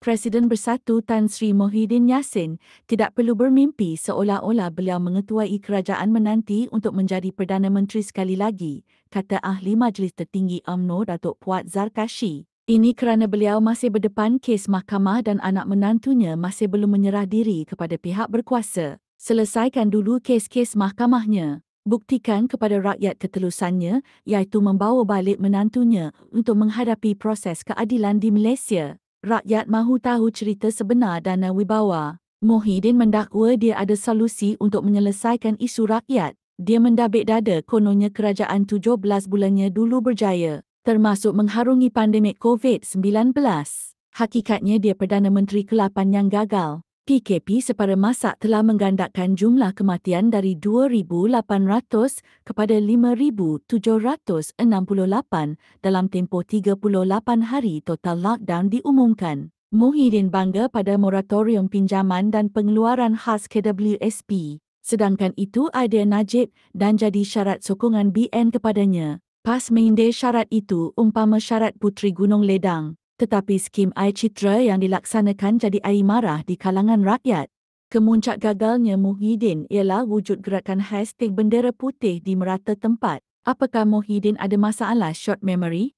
Presiden Bersatu Tan Sri Muhyiddin Yassin tidak perlu bermimpi seolah-olah beliau mengetuai kerajaan menanti untuk menjadi Perdana Menteri sekali lagi, kata Ahli Majlis Tertinggi UMNO Datuk Puat Zarkashi. Ini kerana beliau masih berdepan kes mahkamah dan anak menantunya masih belum menyerah diri kepada pihak berkuasa. Selesaikan dulu kes-kes mahkamahnya. Buktikan kepada rakyat ketelusannya, iaitu membawa balik menantunya untuk menghadapi proses keadilan di Malaysia. Rakyat mahu tahu cerita sebenar dan wibawa. Muhyiddin mendakwa dia ada solusi untuk menyelesaikan isu rakyat. Dia mendabik dada kononnya kerajaan 17 bulannya dulu berjaya, termasuk mengharungi pandemik COVID-19. Hakikatnya dia Perdana Menteri ke-8 yang gagal. PKP separa masa telah menggandakan jumlah kematian dari 2,800 kepada 5,768 dalam tempoh 38 hari total lockdown diumumkan. Muhyiddin bangga pada moratorium pinjaman dan pengeluaran khas KWSP. Sedangkan itu idea Najib dan jadi syarat sokongan BN kepadanya. PAS mengindir syarat itu umpama syarat Puteri Gunung Ledang. Tetapi skim air citra yang dilaksanakan jadi air marah di kalangan rakyat. Kemuncak gagalnya Muhyiddin ialah wujud gerakan hashtag bendera putih di merata tempat. Apakah Muhyiddin ada masalah short memory?